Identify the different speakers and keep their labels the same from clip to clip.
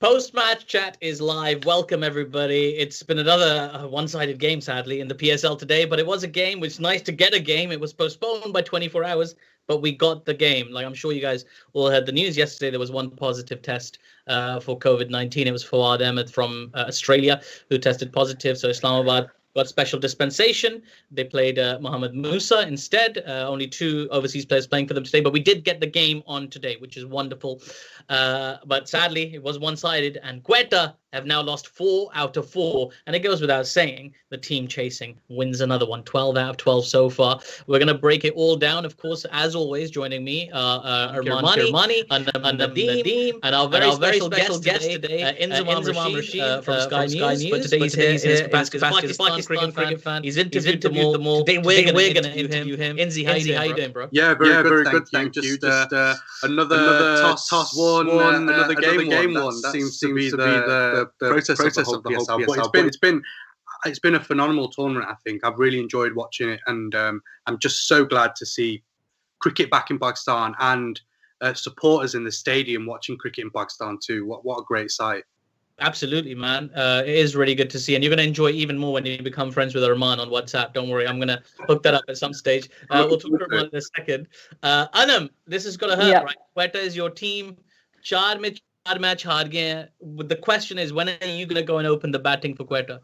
Speaker 1: Post-match chat is live. Welcome, everybody. It's been another one-sided game, sadly, in the PSL today, but it was a game. It's nice to get a game. It was postponed by 24 hours, but we got the game. Like, I'm sure you guys all heard the news yesterday. There was one positive test for COVID-19. It was Fawad Ahmed from Australia who tested positive. So Islamabad got special dispensation. They played Mohamed Musa instead. Only two overseas players playing for them today, but we did get the game on today, which is wonderful. But sadly, it was one-sided, and Quetta have now lost 4 out of 4. And it goes without saying, the team chasing wins another one, 12 out of 12 so far. We're going to break it all down, of course, as always. Joining me, Armaan Kirmani, Anam Nadeem, and our very special guest today, Inzamam Rashid from Sky News. But today he's here in his capacity as a Pakistan cricket fan. He's interviewed them all. Today we're going to interview him. Inzi, how you doing, bro?
Speaker 2: Yeah, very good, thank you. Just another toss won, another game won. That seems to be the process of the whole PSL. But it's been a phenomenal tournament. I think I've really enjoyed watching it, and I'm just so glad to see cricket back in Pakistan and supporters in the stadium watching cricket in Pakistan too. What a great sight!
Speaker 1: Absolutely, man. It is really good to see. And you're going to enjoy even more when you become friends with Armaan on WhatsApp. Don't worry. I'm going to hook that up at some stage. We'll talk to Armaan in a second. Anam, this is going to hurt, right? Quetta is your team. Four match हार गए हैं. The question is, when are you going to go and open the batting for Quetta?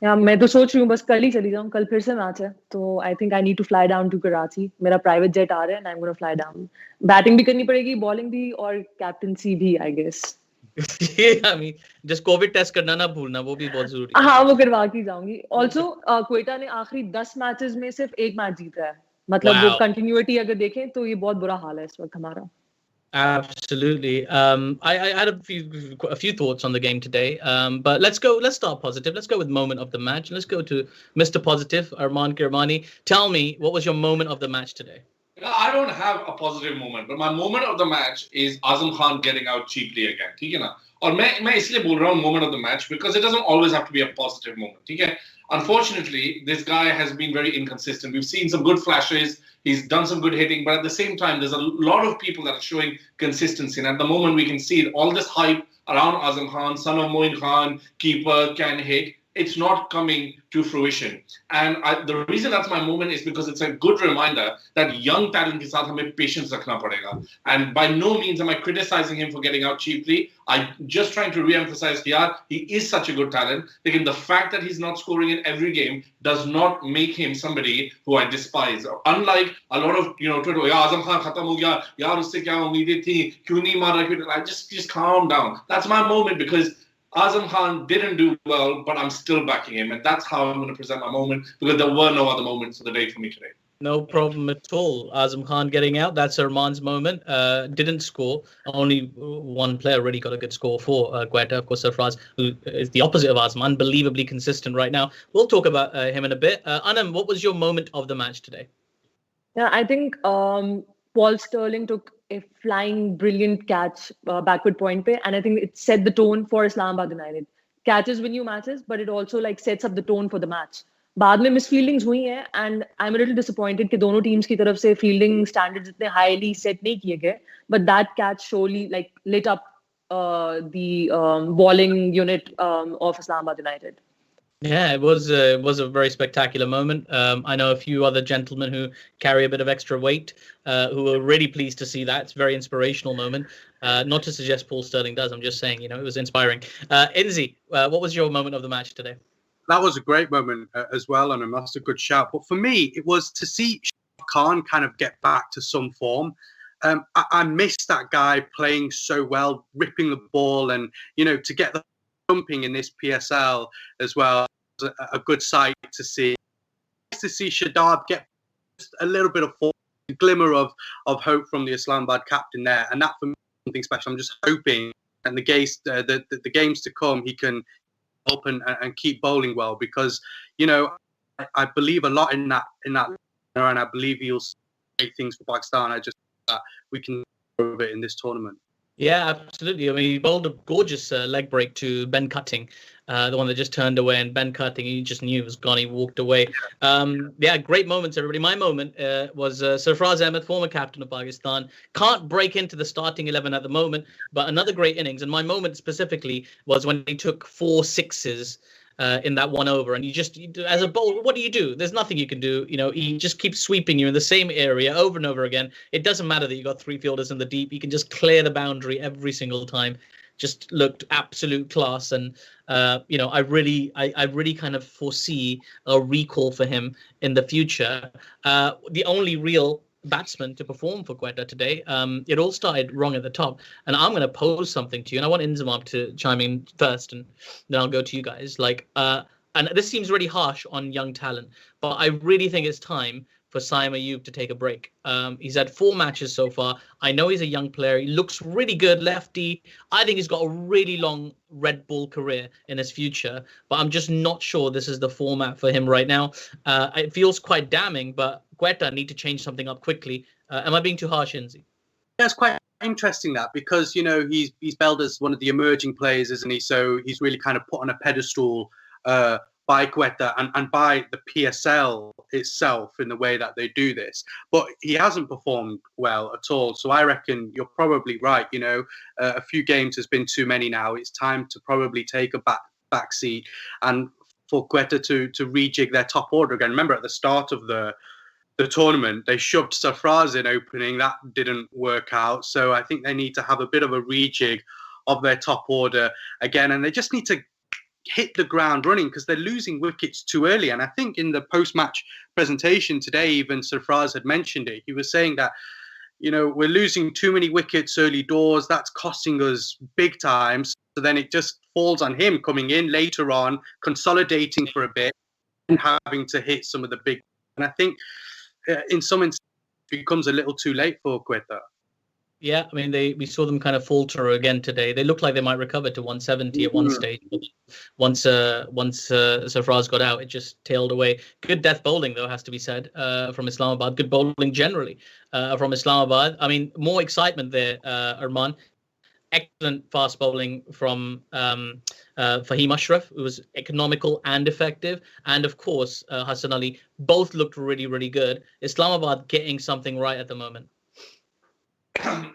Speaker 3: मैं तो सोच रही हूँ बस कल ही चली जाऊँ. कल फिर से मैच है. तो I think I need to fly down to Karachi. मेरा private jet आ रहा है and I'm going to fly down. Batting भी करनी पड़ेगी, bowling भी और captaincy भी, I guess.
Speaker 1: I mean, just COVID test करना ना भूलना, वो भी बहुत जरूरी है.
Speaker 3: हाँ, वो करवा के जाऊंगी. Also, क्वेटा ने आखिरी 10 मैचेस में सिर्फ एक मैच जीता है. मतलब वो कंटिन्यूटी अगर देखें तो ये बहुत बुरा हाल है इस वक्त हमारा.
Speaker 1: Absolutely. I had a few thoughts on the game today. But let's start positive. Let's go with moment of the match. Let's go to Mr. Positive, Armaan Kirmani. Tell me, what was your moment of the match today?
Speaker 4: I don't have a positive moment, but my moment of the match is Azam Khan getting out cheaply again. ठीक है ना? और मैं इसलिए बोल रहा हूँ moment of the match because it doesn't always have to be a positive moment. ठीक है? Unfortunately, this guy has been very inconsistent. We've seen some good flashes. He's done some good hitting, but at the same time, there's a lot of people that are showing consistency. And at the moment, we can see all this hype around Azam Khan, son of Moin Khan, keeper, can hit. It's not coming to fruition. And the reason that's my moment is because it's a good reminder that young talent ke saath hame patience rakhna padega. And by no means am I criticizing him for getting out cheaply. I'm just trying to re-emphasize here, he is such a good talent. Again, the fact that he's not scoring in every game does not make him somebody who I despise. Unlike a lot of, Twitter, Azam Khan khatam ho gaya, yaar usse kya umeedin thi, kyun nahi mara, I just calm down. That's my moment because Azam Khan didn't do well, but I'm still backing him. And that's how I'm going to present my moment because there were no other moments of the day for me today.
Speaker 1: No problem at all. Azam Khan getting out. That's Armaan's moment. Didn't score. Only one player really got a good score for Quetta. Of course, Sarfraz, who is the opposite of Azam, unbelievably consistent right now. We'll talk about him in a bit. Anam, what was your moment of the match today?
Speaker 3: Yeah, I think Paul Sterling took a flying brilliant catch backward point pe, and I think it set the tone for Islamabad United. Catches win you matches, but it also sets up the tone for the match. बाद में misfieldings हुई हैं and I'm a little disappointed कि दोनों teams की तरफ से fielding standards इतने highly set नहीं किए गए, but that catch surely lit up the bowling unit of Islamabad United.
Speaker 1: Yeah, it was a very spectacular moment. I know a few other gentlemen who carry a bit of extra weight who were really pleased to see that. It's a very inspirational moment. Not to suggest Paul Sterling does. I'm just saying, it was inspiring. Inzi, what was your moment of the match today?
Speaker 2: That was a great moment as well, and that's a good shout. But for me, it was to see Khan kind of get back to some form. I missed that guy playing so well, ripping the ball, and to get the jumping in this PSL as well. A good sight to see. Nice to see Shadab get just a little bit of form, a glimmer of hope from the Islamabad captain there, and that for me is something special. I'm just hoping, and the games to come, he can open and keep bowling well because I believe a lot in that, and I believe he'll say things for Pakistan. I just that we can prove it in this tournament.
Speaker 1: Yeah, absolutely. I mean, he bowled a gorgeous leg break to Ben Cutting, the one that just turned away, and Ben Cutting, he just knew it was gone. He walked away. Yeah, great moments, everybody. My moment was Sarfraz Ahmed, former captain of Pakistan, can't break into the starting 11 at the moment, but another great innings. And my moment specifically was when he took 4 sixes. In that 1 over, and as a bowler, what do? There's nothing you can do. He just keeps sweeping you in the same area over and over again. It doesn't matter that you got 3 fielders in the deep. You can just clear the boundary every single time. Just looked absolute class, and I really kind of foresee a recall for him in the future. The only real batsman to perform for Quetta today. It all started wrong at the top, and I'm going to pose something to you, and I want Inzamam to chime in first, and then I'll go to you guys. And this seems really harsh on young talent, but I really think it's time for Saim Ayub to take a break. He's had 4 matches so far. I know he's a young player. He looks really good, lefty. I think he's got a really long red ball career in his future, but I'm just not sure this is the format for him right now. It feels quite damning, but Quetta need to change something up quickly. Am I being too harsh, Inzi?
Speaker 2: That's quite interesting that because he's billed as one of the emerging players, isn't he? So he's really kind of put on a pedestal by Quetta and by the PSL itself in the way that they do this. But he hasn't performed well at all. So I reckon you're probably right. A few games has been too many now. It's time to probably take a back seat and for Quetta to rejig their top order again. Remember at the start of the tournament, they shoved Sarfraz in opening. That didn't work out. So I think they need to have a bit of a rejig of their top order again. And they just need to hit the ground running because they're losing wickets too early. And I think in the post-match presentation today, even Sarfraz had mentioned it. He was saying that, we're losing too many wickets early doors. That's costing us big time. So then it just falls on him coming in later on, consolidating for a bit and having to hit some of the big. And I think in some instances, it becomes a little too late for Quetta.
Speaker 1: Yeah, I mean, we saw them kind of falter again today. They looked like they might recover to 170 at one stage. But once Sarfraz got out, it just tailed away. Good death bowling, though, has to be said, from Islamabad. Good bowling generally from Islamabad. I mean, more excitement there, Armaan. Excellent fast bowling from Fahim Ashraf, who was economical and effective. And, of course, Hassan Ali. Both looked really, really good. Islamabad getting something right at the moment.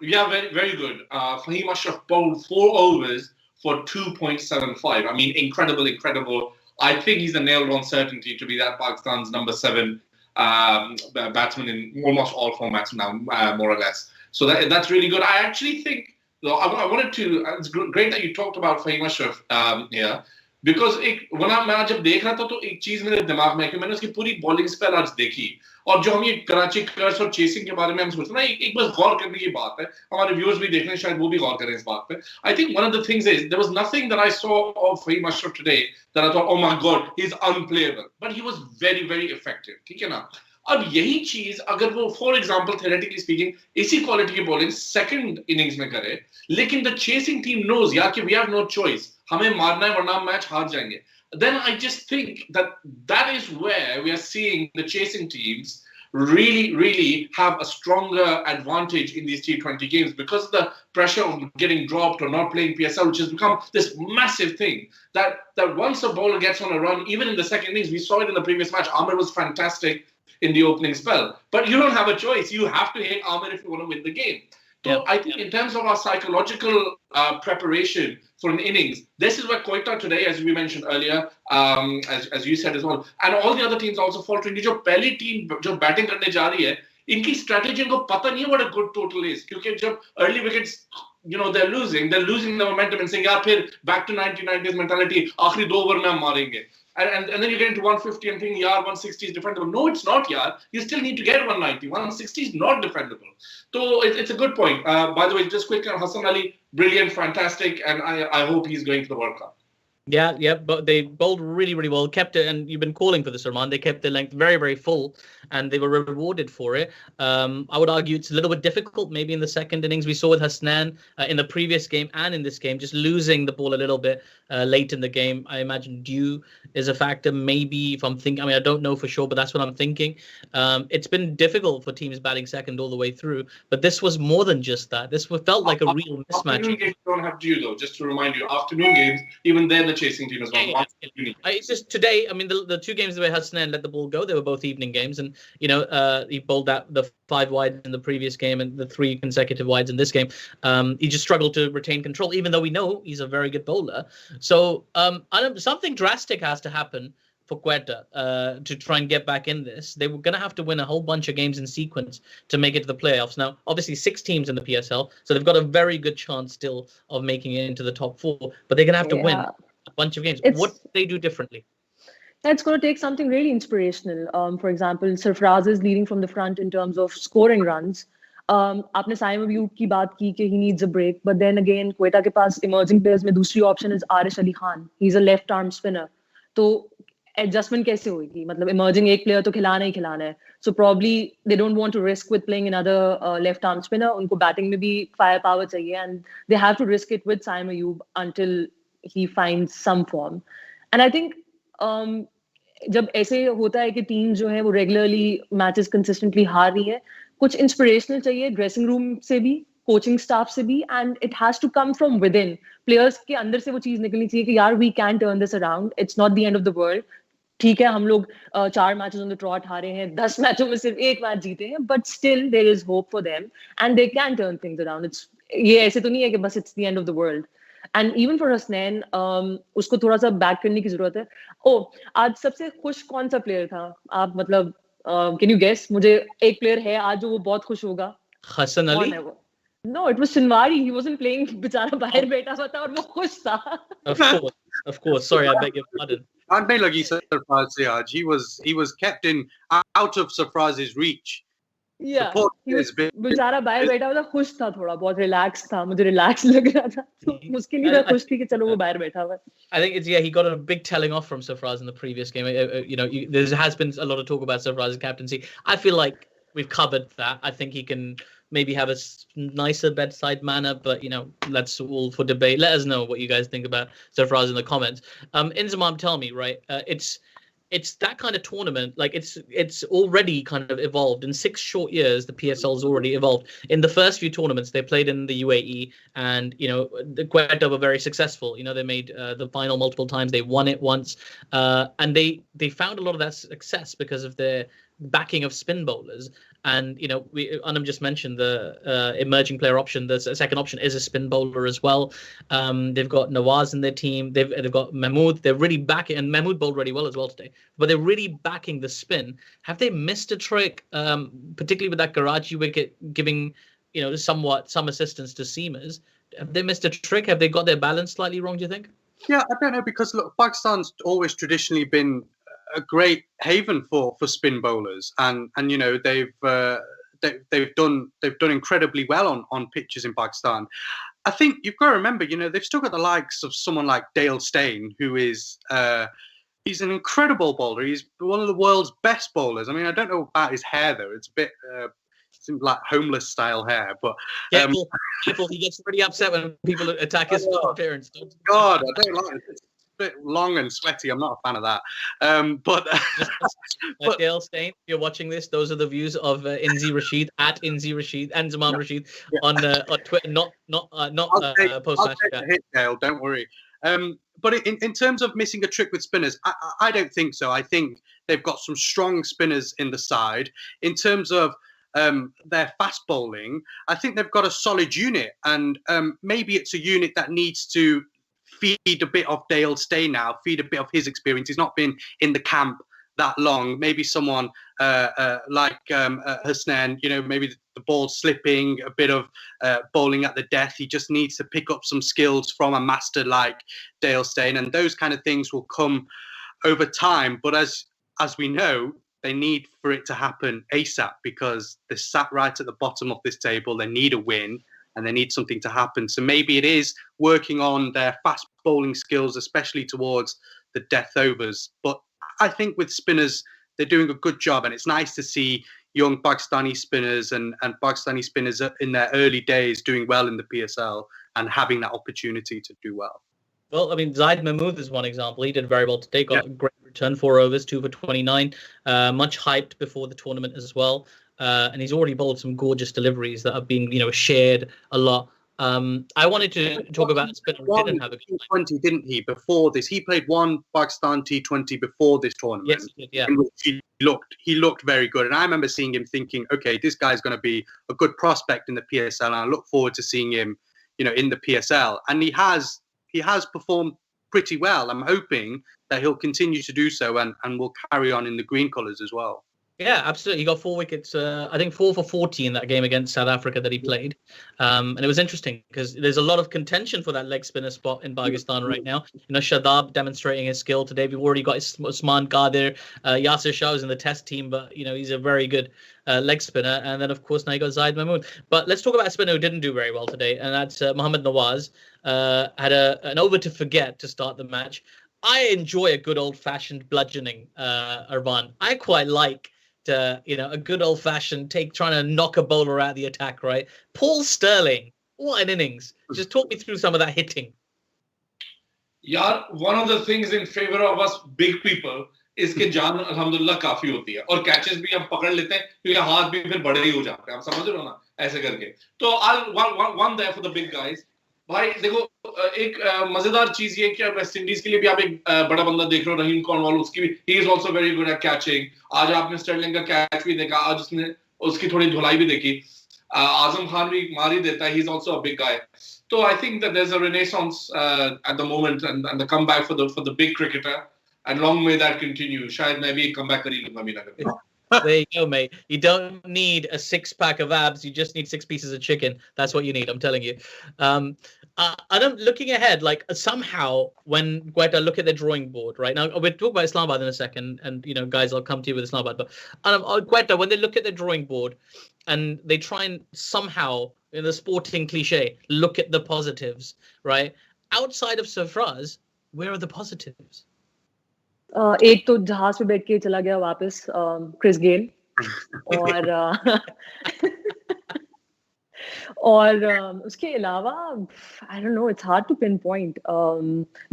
Speaker 4: Yeah, very, very good. Fahim Ashraf bowled 4 overs for 2.75. I mean, incredible. I think he's a nailed-on certainty to be that Pakistan's number 7 batsman in almost all formats now, more or less. So that's really good. I actually think, though, I wanted to. It's great that you talked about Fahim Ashraf here. Because मैं जब देख रहा था तो एक चीज मेरे दिमाग में है कि मैंने उसकी पूरी बॉलिंग स्पेल आज देखी और जो हम ये कराची कर्स और चेसिंग के बारे में हम सोचते ना एक बस गौर करने की बात है हमारे व्यूअर्स भी देख रहे हैं शायद वो भी गौर करें इस बात पे I think one of the things is there was nothing that I saw of Fahim Ashraf today that I thought oh my God he is unplayable but he was very very effective ठीक है ना अब यही चीज अगर वो फॉर एग्जांपल थ्योरेटिकली स्पीकिंग इसी quality की बॉलिंग सेकंड इनिंग्स में करे लेकिन द चेसिंग टीम नोज यार कि वी हैव नो चॉइस हमें मारना है वरना मैच हार जाएंगे then I just think that is where we are seeing the chasing teams really have a stronger advantage in these T20 games because of the pressure of getting dropped or not playing PSL, which has become this massive thing that once a bowler gets on a run, even in the second innings, we saw it in the previous match, Amir was fantastic in the opening spell. But you don't have a choice. You have to hit Amir if you want to win the game. So I think in terms of our psychological preparation for an innings, this is where Quetta today, as we mentioned earlier, as you said as well, and all the other teams also faltering. जो पहली team जो batting करने जा रही है, इनकी strategy इनको पता नहीं है what a good total is, क्योंकि जब early wickets, they're losing the momentum and saying यार फिर back to 1990s mentality, आखिरी 2 ओवर में हम मारेंगे. And then you get into 150 and think, yeah, 160 is defendable. No, it's not, yeah. You still need to get 190. 160 is not defendable. So it's a good point. By the way, just quick on Hassan Ali, brilliant, fantastic, and I hope he's going to the World Cup.
Speaker 1: Yeah, but they bowled really, really well, kept it, and you've been calling for this, Armaan. They kept their length very, very full, and they were rewarded for it. I would argue it's a little bit difficult, maybe in the second innings. We saw with Hasnan in the previous game and in this game, just losing the ball a little bit late in the game. I imagine dew is a factor, maybe, if I'm thinking. I mean, I don't know for sure, but that's what I'm thinking. It's been difficult for teams batting second all the way through, but this was more than just that. This felt like a real
Speaker 4: Afternoon
Speaker 1: mismatch.
Speaker 4: games don't have dew, though. Just to remind you, afternoon games, even they're the chasing team as well.
Speaker 1: Yeah. It's just today. I mean, the two games where Hassan let the ball go, they were both evening games, and he bowled that the 5 wides in the previous game and the 3 consecutive wides in this game. He just struggled to retain control, even though we know he's a very good bowler. So something drastic has to happen for Quetta to try and get back in this. They were going to have to win a whole bunch of games in sequence to make it to the playoffs. Now, obviously, 6 teams in the PSL, so they've got a very good chance still of making it into the top 4. But they're going to have to win a bunch of games. What do they do differently?
Speaker 3: It's going to take something really inspirational. For example, Sarfaraz is leading from the front in terms of scoring runs. आपने साइम अयूब की बात की कि he needs a break, but then again, Quetta के पास emerging players में दूसरी option is Aarish Ali Khan. He's a left arm spinner. तो adjustment कैसे होगी? मतलब emerging एक player तो खिलाना ही खिलाना है. So probably they don't want to risk with playing another left arm spinner. उनको batting में भी firepower चाहिए, and they have to risk it with Saim Ayub until he finds some form. And I think जब ऐसे होता है कि team जो है वो रेगुलरली मैचेस कंसिस्टेंटली हार रही है, कुछ इंस्पिरेशनल चाहिए ड्रेसिंग रूम से भी, कोचिंग स्टाफ से भी, and it has to come from within. Players के अंदर से वो चीज निकलनी चाहिए कि यार we can turn this around, it's not the end of the world. ठीक है, हम लोग 4 मैचेस ऑन द ट्रॉट हारे हैं, 10 मैचों में सिर्फ 1 मैच जीते हैं, but still there is hope for them and they can turn things around. It's ये ऐसे तो नहीं है कि बस it's the end of the world. And even for Hasnain, उसको थोड़ा सा बैक करने की जरूरत है. आज सबसे खुश कौन सा प्लेयर था? आप मतलब कैन यू गेस? मुझे एक प्लेयर है आज जो वो बहुत खुश होगा.
Speaker 1: Hasan Ali?
Speaker 3: No, it was Shinwari. He wasn't playing. बेचारा बाहर बैठा हुआ था और वो खुश था.
Speaker 1: Of course. Sorry, I beg your pardon.
Speaker 2: Aren't lagi Sarfraz se aaj. He was kept out of Sarfraz's reach.
Speaker 3: Yeah, बेचारा बाहर बैठा हुआ था, खुश था, थोड़ा बहुत रिलैक्स था. मुझे रिलैक्स लग रहा था, तो उसके लिए मैं खुश थी कि चलो वो बाहर बैठा हुआ है.
Speaker 1: I think he got a big telling off from Sarfraz in the previous game. There has been a lot of talk about Sarfraz's captaincy. I feel like we've covered that. I think he can maybe have a nicer bedside manner, but that's all for debate. Let us know what you guys think about Sarfraz in the comments. Inzamam, tell me, right? It's that kind of tournament. Like it's already kind of evolved in 6 short years. The PSL has already evolved. In the first few tournaments, they played in the UAE, and the Quetta were very successful. They made the final multiple times. They won it once, and they found a lot of that success because of their backing of spin bowlers. And Anam just mentioned the emerging player option. The second option is a spin bowler as well. They've got Nawaz in their team. They've got Mahmood. They're really backing, and Mahmood bowled really well as well today. But they're really backing the spin. Have they missed a trick, particularly with that Karachi wicket, giving somewhat some assistance to seamers? Have they missed a trick? Have they got their balance slightly wrong? Do you think?
Speaker 2: Yeah, I don't know, because look, Pakistan's always traditionally been a great haven for spin bowlers, and they've done incredibly well on pitches in Pakistan. I think you've got to remember, they've still got the likes of someone like Dale Steyn, who is he's an incredible bowler. He's one of the world's best bowlers. I mean, I don't know about his hair though; it's a bit seems like homeless style hair. But
Speaker 1: careful, he gets pretty upset when people attack his appearance.
Speaker 2: God, I don't like it. It's a bit long and sweaty. I'm not a fan of that. But
Speaker 1: Dale Steyn, if you're watching this, those are the views of Inzi Rashid at Inzi Rashid and Inzamam Rashid on Twitter, not post-match.
Speaker 2: Hit Dale, don't worry. But in terms of missing a trick with spinners, I don't think so. I think they've got some strong spinners in the side. In terms of their fast bowling, I think they've got a solid unit, and maybe it's a unit that needs to feed a bit of Dale Steyn now, feed a bit of his experience. He's not been in the camp that long. Maybe someone like Hasnan, maybe the ball's slipping, a bit of bowling at the death. He just needs to pick up some skills from a master like Dale Steyn, and those kind of things will come over time. But as we know, they need for it to happen ASAP, because they're sat right at the bottom of this table. They need a win. and they need something to happen. So maybe it is working on their fast bowling skills, especially towards the death overs. But I think with spinners, they're doing a good job, and it's nice to see young Pakistani spinners and Pakistani spinners in their early days doing well in the PSL and having that opportunity to do well.
Speaker 1: Well, I mean, Zaid Mahmood is one example. He did very well today. Got a great return, 4 overs, 2 for 29. Much hyped before the tournament as well. And he's already bowled some gorgeous deliveries that have been, shared a lot. I wanted to talk about a spinner who didn't have a good
Speaker 2: T20, didn't he? Before this, he played one Pakistan T20 before this tournament.
Speaker 1: Yes, he did, yeah.
Speaker 2: In which he looked very good, and I remember seeing him thinking, okay, this guy's going to be a good prospect in the PSL, and I look forward to seeing him, in the PSL. And he has performed pretty well. I'm hoping that he'll continue to do so and will carry on in the green colours as well.
Speaker 1: Yeah, absolutely. He got 4 wickets, I think 4 for 40 in that game against South Africa that he played. And it was interesting because there's a lot of contention for that leg spinner spot in Pakistan right now. Shadab demonstrating his skill today. We've already got Usman Qadir. Yasir Shah is in the test team, but, he's a very good leg spinner. And then, of course, now you got Zaid Mahmood. But let's talk about a spinner who didn't do very well today, and that's Mohammad Nawaz. Had an over to forget to start the match. I enjoy a good old-fashioned bludgeoning, Armaan. I quite like a good old-fashioned trying to knock a bowler out of the attack, right? Paul Sterling, what an innings. Just talk me through some of that hitting.
Speaker 4: Yeah, one of the things in favor of us big people is कि जान अल्हम्दुलिल्लाह काफी होती है और catches भी हम पकड़ लेते हैं क्योंकि हाथ भी फिर बड़े ही हो जाते हैं, आप समझ रहे हो ना, ऐसे करके. तो one there for the big guys. भाई देखो, एक मजेदार चीज ये कि वेस्ट इंडीज के लिए भी आप एक बड़ा बंदा देख रहे हो, रहीम कॉर्नवाल, उसकी भी he is also very good at catching. आज आपने स्टर्लिंग का कैच भी देखा, आज उसने उसकी थोड़ी धुलाई भी देखी. आजम खान भी मार ही देता है, he is also a big guy. So I think that there's a renaissance at the moment and the comeback for the big cricketer, and long may that continue. शायद मैं भी comeback कर ही लूंगा मीना करके.
Speaker 1: There you go, mate. You don't need a 6-pack of abs. You just need 6 pieces of chicken. That's what you need. I'm telling you. And I'm looking ahead, like somehow when Quetta look at the drawing board right now, we'll talk about Islamabad in a second, and guys, I'll come to you with Islamabad. But Quetta, when they look at the drawing board and they try and somehow, in the sporting cliche, look at the positives, right? Outside of Sarfraz, where are the positives?
Speaker 3: एक तो जहाज पे बैठ के चला गया वापस Chris Gayle और उसके अलावा I don't know, it's hard to pinpoint.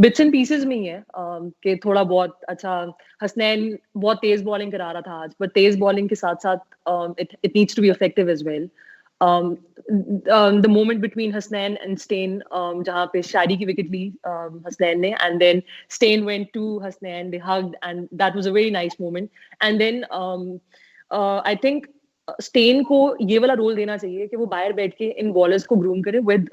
Speaker 3: Bits and pieces में ही है कि थोड़ा बहुत अच्छा. हसनैन बहुत तेज बॉलिंग करा रहा था आज, बट तेज बॉलिंग के साथ साथ it needs to be effective as well. The moment between Hasnain and Stein, जहाँ पे शादी की विकेट ली Hasnain ने, and then Stein went to Hasnain, they hugged, and that was a very nice moment. And then I think Stein को ये वाला role देना चाहिए कि वो बाहर बैठ के इन बॉलर्स को ग्रूम करे with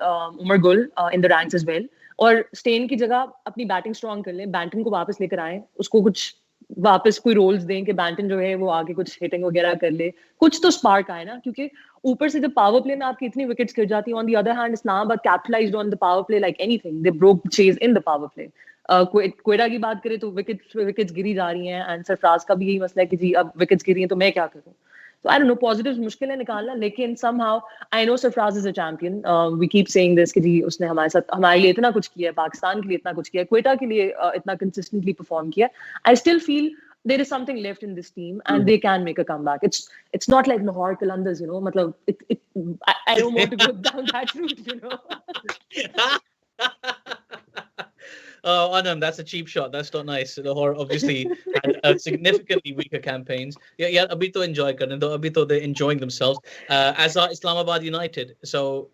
Speaker 3: Umar Gul in the ranks as well. और Stein की जगह अपनी बैटिंग स्ट्रॉन्ग कर लें, बैंटन को वापस लेकर आए, उसको कुछ वापस कोई रोल्स दें कि बैंटन जो है वो आगे कुछ हिटिंग वगैरह कर ले, कुछ तो स्पार्क आए ना. क्योंकि ऊपर से जब पावर प्ले में आपकी इतनी विकेट्स गिर जाती है, on the other hand Islamabad capitalised on the power play like anything. They broke chase in the power play. Quetta की बात करें तो विकेट्स गिरी जा रही हैं, एंड सरफराज का भी यही मसला है कि जी अब विकेट्स गिरी हैं तो मैं क्या करूं. So I don't know, positives मुश्किल है निकालना, लेकिन somehow I know Sarfraz is a champion. We keep saying this कि जी उसने हमारे लिए इतना कुछ किया है, पाकिस्तान के लिए इतना कुछ किया है, क्वेटा के लिए इतना consistently perform किया. I still feel there is something left in this team, and they can make a comeback. It's not like Lahore Qalandars, मतलब I don't want to go down that route,
Speaker 1: Oh, Anam, that's a cheap shot. That's not nice. Lahore obviously had significantly weaker campaigns. Yeah, abhi to enjoy karne do. Abhi to they're enjoying themselves. As are Islamabad United. So,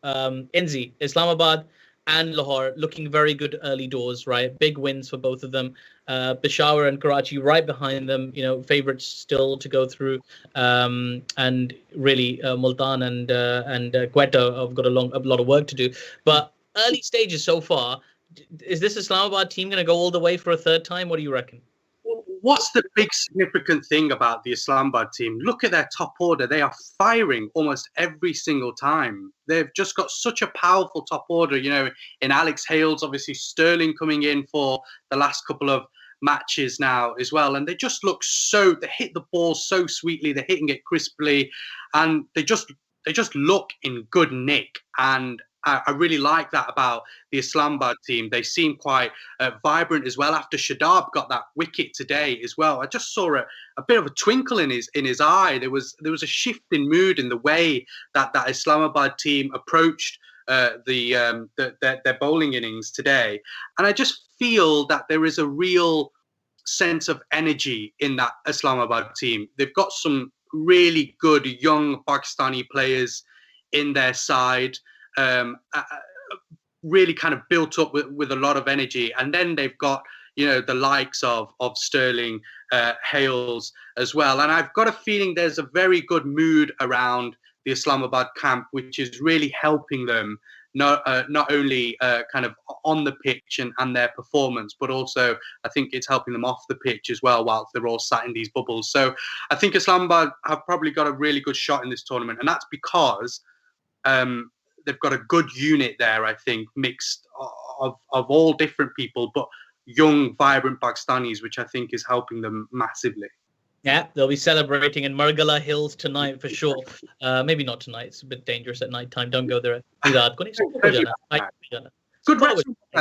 Speaker 1: Inzi, Islamabad and Lahore looking very good early doors, right? Big wins for both of them. Peshawar and Karachi right behind them, favorites still to go through. And really, Multan and Quetta have got a lot of work to do. But early stages so far, is this Islamabad team going to go all the way for a third time? What do you reckon?
Speaker 2: What's the big significant thing about the Islamabad team? Look at their top order. They are firing almost every single time. They've just got such a powerful top order, in Alex Hales, obviously Sterling coming in for the last couple of matches now as well. And they just look they hit the ball so sweetly. They're hitting it crisply, and they just they just look in good nick, and I really like that about the Islamabad team. They seem quite vibrant as well. After Shadab got that wicket today as well, I just saw a bit of a twinkle in his eye. There was a shift in mood in the way that Islamabad team approached their bowling innings today, and I just feel that there is a real sense of energy in that Islamabad team. They've got some really good young Pakistani players in their side. Really kind of built up with a lot of energy, and then they've got the likes of Sterling, Hales as well, and I've got a feeling there's a very good mood around the Islamabad camp, which is really helping them not only kind of on the pitch and their performance, but also I think it's helping them off the pitch as well whilst they're all sat in these bubbles. So I think Islamabad have probably got a really good shot in this tournament, and that's because they've got a good unit there, I think, mixed of all different people, but young, vibrant Pakistanis, which I think is helping them massively.
Speaker 1: Yeah, they'll be celebrating in Margala Hills tonight for sure. Maybe not tonight. It's a bit dangerous at night time. Don't go there. Good
Speaker 2: restaurant.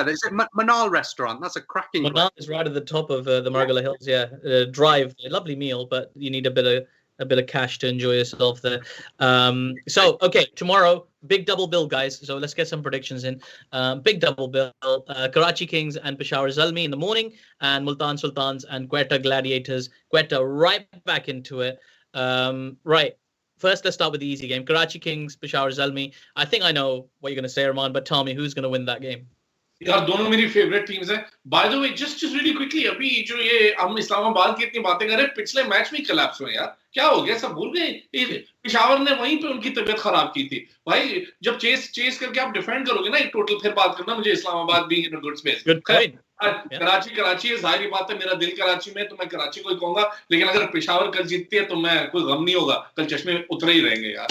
Speaker 2: Is it Manal restaurant? That's a cracking.
Speaker 1: Manal is right at the top of the Margala Hills. Yeah, drive. A lovely meal, but you need a bit of cash to enjoy yourself there. So, okay, tomorrow, big double bill, guys. So let's get some predictions in. Big double bill. Karachi Kings and Peshawar Zalmi in the morning, and Multan Sultans and Quetta Gladiators. Quetta right back into it. Right. First, let's start with the easy game. Karachi Kings, Peshawar Zalmi. I think I know what you're going to say, Armaan, but tell me who's going to win that game.
Speaker 4: यार दोनों मेरी favourite teams हैं. By the way just really quickly, अभी जो ये हम इस्लामाबाद की इतनी बातें कर रहे हैं, पिछले मैच में कोलैप्स हुए यार. क्या हो गया, सब भूल गए? पेशावर ने वहीं पे उनकी तबीयत खराब की थी भाई. जब चेस करके आप डिफेंड करोगे ना एक टोटल, फिर बात करना मुझे Islamabad being in a good space. Karachi है, जाहिर बात है मेरा दिल कराची में, तो मैं कराची को ही कहूंगा. लेकिन अगर पेशावर कल जीतती है तो मैं कोई गम नहीं होगा, कल चश्मे उतरे ही रहेंगे यार.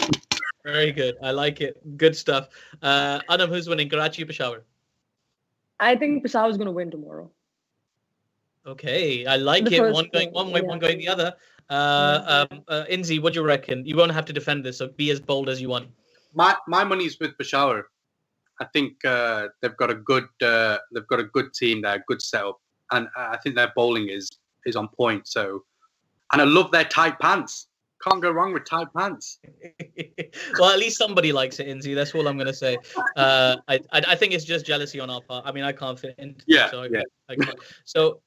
Speaker 1: Very good. I like it. Good stuff. Anam, who's winning, Karachi or Peshawar?
Speaker 3: I think Peshawar is going to win tomorrow.
Speaker 1: Okay, I like it. One going one way, one going the other. Inzi, what do you reckon? You won't have to defend this, so be as bold as you want.
Speaker 2: My money's with Peshawar. I think they've got a good team there, good setup, and I think their bowling is on point. So, and I love their tight pants. Can't go wrong with tight pants.
Speaker 1: Well, at least somebody likes it, Inzi. That's all I'm going to say. I think it's just jealousy on our part. I mean, I can't fit in.
Speaker 2: Yeah,
Speaker 1: so
Speaker 2: yeah.
Speaker 1: So,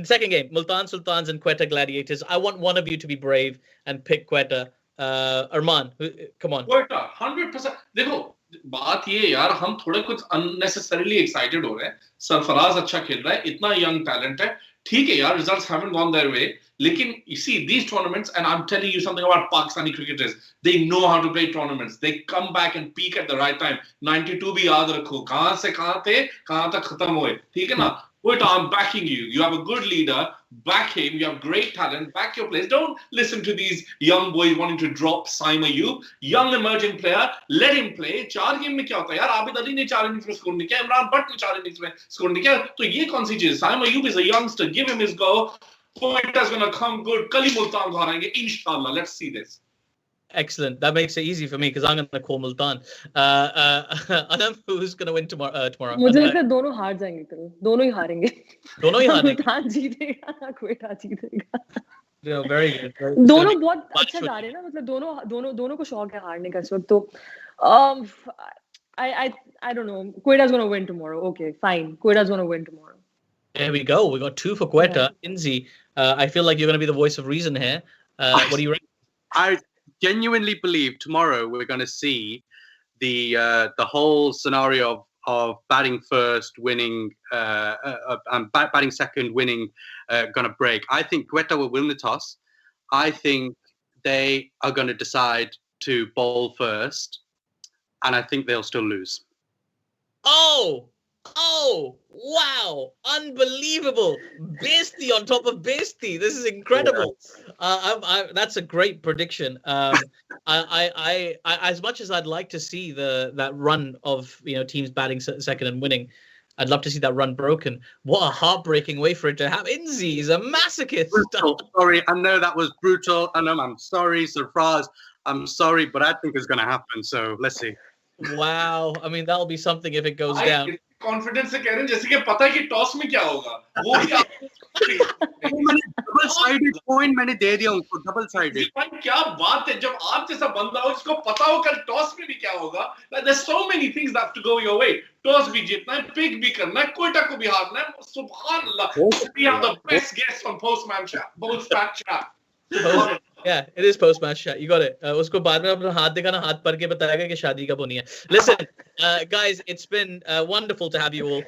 Speaker 1: second game, Multan Sultans and Quetta Gladiators. I want one of you to be brave and pick Quetta. Armaan, come on.
Speaker 4: Quetta, 100%. देखो, बात ये यार, हम थोड़े कुछ unnecessarily excited हो रहे हैं. सरफराज अच्छा खेल रहा है, इतना young talent है. ठीक है यार, results haven't gone their way. Lekin, you see, these tournaments, and I'm telling you something about Pakistani cricketers, they know how to play tournaments. They come back and peak at the right time. 92 भी याद रखो, कहाँ से कहाँ थे, कहाँ तक खत्म हुए, ठीक है ना? Quetta, I'm backing you. You have a good leader. Back him. You have great talent. Back your players. Don't listen to these young boys wanting to drop Saima Ayub. Young emerging player. Let him play. 4 game में क्या होता है यार? आबिद अली ने 4 innings में score नहीं किया. इमरान भट्ट ने 4 इनिंग्स में स्कोर नहीं किया. तो ये कौन सी चीज? Saima Ayub is a youngster. Give him his go. Quetta's gonna come good. कल ही मुल्तान को हराएंगे. Inshallah. Let's see this.
Speaker 1: Excellent. That makes it easy for me because I'm going to call Multan. Anam, who's going to win tomorrow?
Speaker 3: मुझे लगता है दोनों हार जाएंगे कल. दोनों ही हारेंगे.
Speaker 1: दोनों ही हारेंगे.
Speaker 3: मुल्तान जीतेगा ना Quetta जीतेगा.
Speaker 1: Yeah, very good.
Speaker 3: दोनों बहुत अच्छा जा रहे हैं ना, मतलब दोनों को शौक है हारने का इस वक्त. तो I don't know. Quetta's going to win tomorrow. Okay, fine. Quetta's going to win tomorrow.
Speaker 1: There we go. We got 2 for Quetta. Yeah. Inzi, I feel like you're going to be the voice of reason here. What do you reckon?
Speaker 2: I genuinely believe tomorrow we're going to see the whole scenario of batting first, winning, and batting second, winning, going to break. I think Quetta will win the toss. I think they are going to decide to bowl first, and I think they'll still lose.
Speaker 1: Oh, wow. Unbelievable. Besti on top of Besti. This is incredible. That's a great prediction. I as much as I'd like to see that run of, teams batting second and winning, I'd love to see that run broken. What a heartbreaking way for it to happen. Inzi is a masochist.
Speaker 2: Brutal. Sorry, I know that was brutal. I'm sorry, Sarfraz. I'm sorry, but I think it's going to happen. So let's see.
Speaker 1: Wow. I mean, that'll be something if it goes down.
Speaker 4: Confidence से कह रहे हैं जैसे कि पता है कि toss में क्या होगा वो ही
Speaker 2: डबल साइडेड कॉइन मैंने दे दिया उनको डबल साइडेड
Speaker 4: भाई क्या बात है जब आप जैसा बंदा हो जिसको पता हो कल टॉस में भी क्या होगा there's so many things that have to go your way toss भी जीतना है पिक भी करना है क्वेटा को भी हारना है सुभान अल्लाह we have the best guest on post-match chat
Speaker 1: Yeah, it is post-match chat. You got it. उसको बाद में अपना हाथ दिखाना हाथ पर के बताएगा कि शादी कब होनी है. Listen, guys, it's been wonderful to have you all.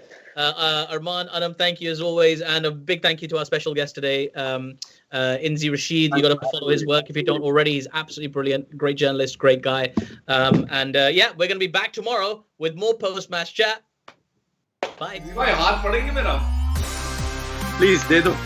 Speaker 1: Armaan, Anam, thank you as always, and a big thank you to our special guest today, Inzi Rashid. You got to follow his work if you don't already. He's absolutely brilliant, great journalist, great guy. And yeah, we're going to be back tomorrow with more post-match chat. Bye.
Speaker 4: भाई हाथ पड़ेंगे मेरा
Speaker 2: please दे दो